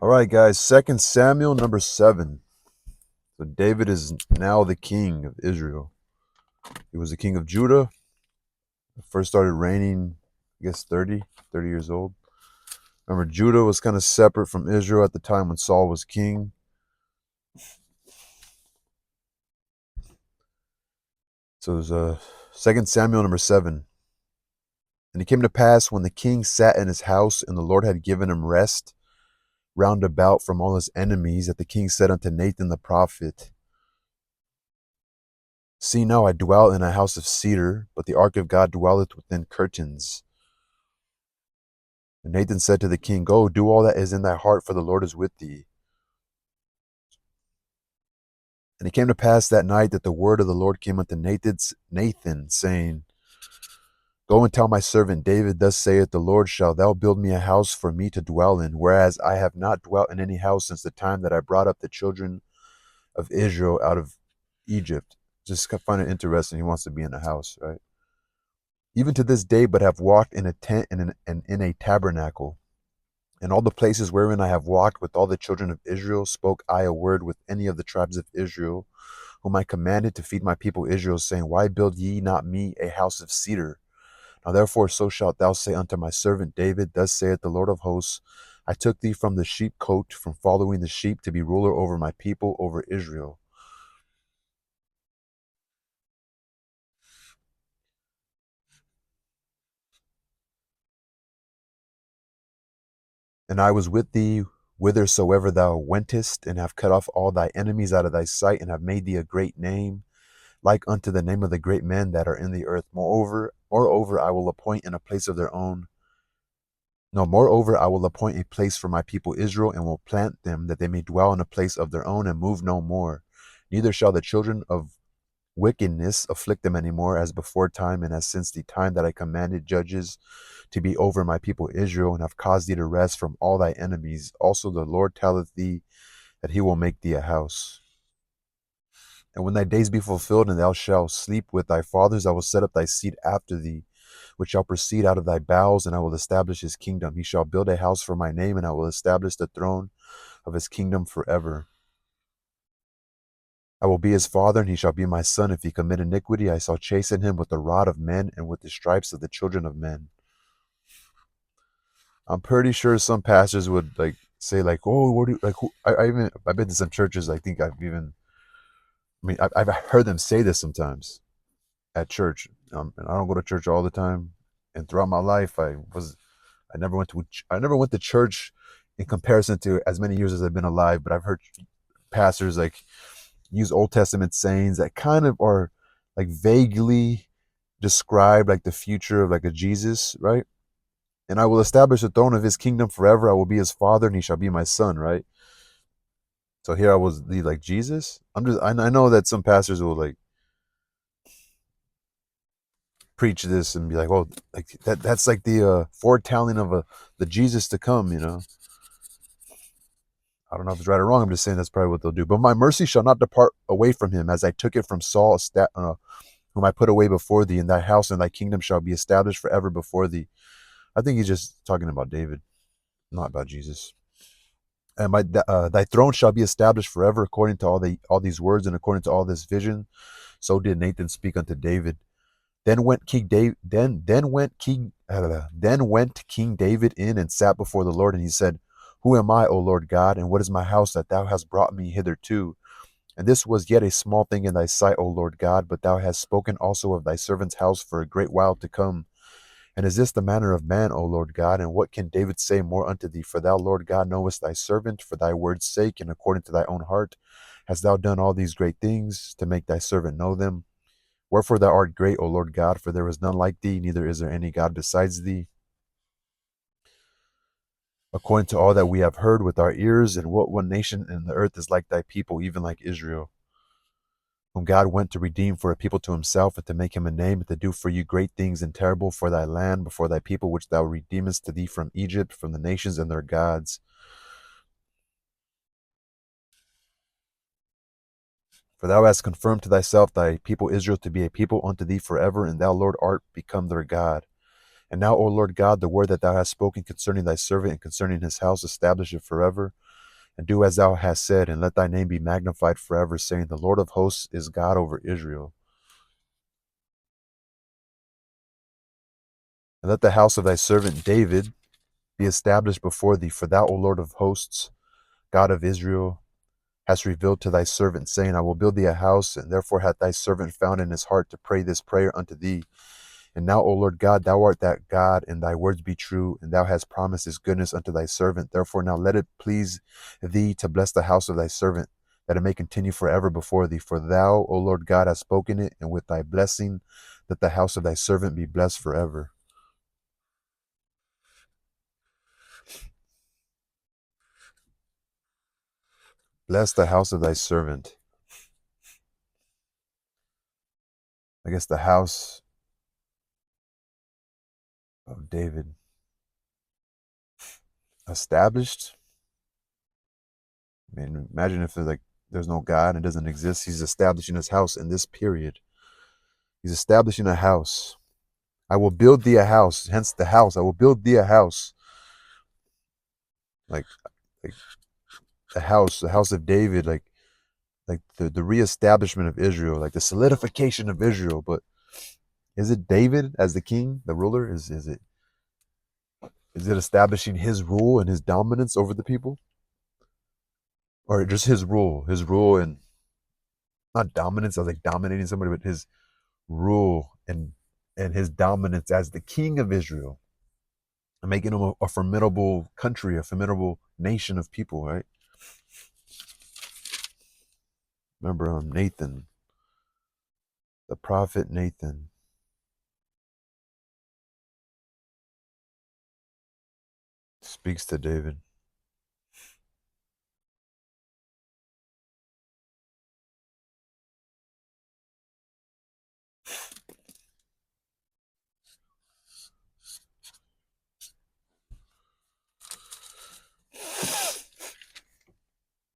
All right, guys. Second Samuel number 7. So David is now the king of Israel. He was the king of Judah. First started reigning, I guess, 30 years old. Remember, Judah was kind of separate from Israel at the time when Saul was king. So it was Second Samuel number 7. And it came to pass when the king sat in his house, and the Lord had given him rest round about from all his enemies, that the king said unto Nathan the prophet, See now, I dwell in a house of cedar, but the ark of God dwelleth within curtains. And Nathan said to the king, Go, do all that is in thy heart, for the Lord is with thee. And it came to pass that night that the word of the Lord came unto Nathan, saying, Go and tell my servant David, Thus saith the Lord, Shalt thou build me a house for me to dwell in, whereas I have not dwelt in any house since the time that I brought up the children of Israel out of Egypt. Just find it interesting. He wants to be in a house, right? Even to this day, but have walked in a tent and in a tabernacle. In all the places wherein I have walked with all the children of Israel, spoke I a word with any of the tribes of Israel, whom I commanded to feed my people Israel, saying, Why build ye not me a house of cedar? Now therefore so shalt thou say unto my servant David, Thus saith the Lord of hosts, I took thee from the sheepcote, from following the sheep, to be ruler over my people, over Israel. And I was with thee whithersoever thou wentest, and have cut off all thy enemies out of thy sight, and have made thee a great name, like unto the name of the great men that are in the earth. Moreover, I will appoint in a place of their own. No, moreover, I will appoint a place for my people Israel, and will plant them, that they may dwell in a place of their own, and move no more. Neither shall the children of wickedness afflict them any more, as before time, and as since the time that I commanded judges to be over my people Israel, and have caused thee to rest from all thy enemies. Also the Lord telleth thee that he will make thee a house. And when thy days be fulfilled, and thou shalt sleep with thy fathers, I will set up thy seed after thee, which shall proceed out of thy bowels, and I will establish his kingdom. He shall build a house for my name, and I will establish the throne of his kingdom forever. I will be his father, and he shall be my son. If he commit iniquity, I shall chasten him with the rod of men, and with the stripes of the children of men. I'm pretty sure some pastors would say oh, what do you, like who, I've been to some churches. I've heard them say this sometimes at church. And I don't go to church all the time. And throughout my life, I never went to church in comparison to as many years as I've been alive. But I've heard pastors use Old Testament sayings that kind of are vaguely describe the future of a Jesus, right? And I will establish the throne of his kingdom forever. I will be his father, and he shall be my son, right? So here I was, Jesus. I know that some pastors will preach this and be like, "Oh, that's like the foretelling of the Jesus to come." I don't know if it's right or wrong. I'm just saying that's probably what they'll do. But my mercy shall not depart away from him, as I took it from Saul, whom I put away before thee. In thy house and thy kingdom shall be established forever before thee. I think he's just talking about David, not about Jesus. And thy throne shall be established forever, according to all these words and according to all this vision. So did Nathan speak unto David. Then went King David. Then went King David in and sat before the Lord, and he said, Who am I, O Lord God, and what is my house that thou hast brought me hitherto? And this was yet a small thing in thy sight, O Lord God, but thou hast spoken also of thy servant's house for a great while to come. And is this the manner of man, O Lord God? And what can David say more unto thee? For thou, Lord God, knowest thy servant, for thy word's sake, and according to thy own heart, hast thou done all these great things to make thy servant know them. Wherefore thou art great, O Lord God, for there is none like thee, neither is there any God besides thee. According to all that we have heard with our ears, and what one nation in the earth is like thy people, even like Israel, whom God went to redeem for a people to himself, and to make him a name, and to do for you great things and terrible for thy land, before thy people, which thou redeemest to thee from Egypt, from the nations and their gods. For thou hast confirmed to thyself thy people Israel to be a people unto thee forever, and thou, Lord, art become their God. And now, O Lord God, the word that thou hast spoken concerning thy servant and concerning his house, establish it forever. and do as thou hast said, and let thy name be magnified forever, saying, the Lord of hosts is God over Israel. And let the house of thy servant David be established before thee, for thou, O Lord of hosts, God of Israel, hast revealed to thy servant, saying, I will build thee a house, and therefore hath thy servant found in his heart to pray this prayer unto thee. And now, O Lord God, thou art that God, and thy words be true, and thou hast promised this goodness unto thy servant. Therefore now let it please thee to bless the house of thy servant, that it may continue forever before thee. For thou, O Lord God, hast spoken it, and with thy blessing let the house of thy servant be blessed forever. Bless the house of thy servant. I guess the house of David. Established? I mean, imagine if there's no God and it doesn't exist. He's establishing his house in this period. He's establishing a house. I will build thee a house. Hence the house. I will build thee a house. Like, like the house of David, like the reestablishment of Israel, like the solidification of Israel. But is it David as the king, the ruler? Is it establishing his rule and his dominance over the people? Or just his rule and not dominance, I was like dominating somebody, but his rule and his dominance as the king of Israel, and making him a formidable country, a formidable nation of people, right? Remember Nathan, the prophet Nathan, speaks to David.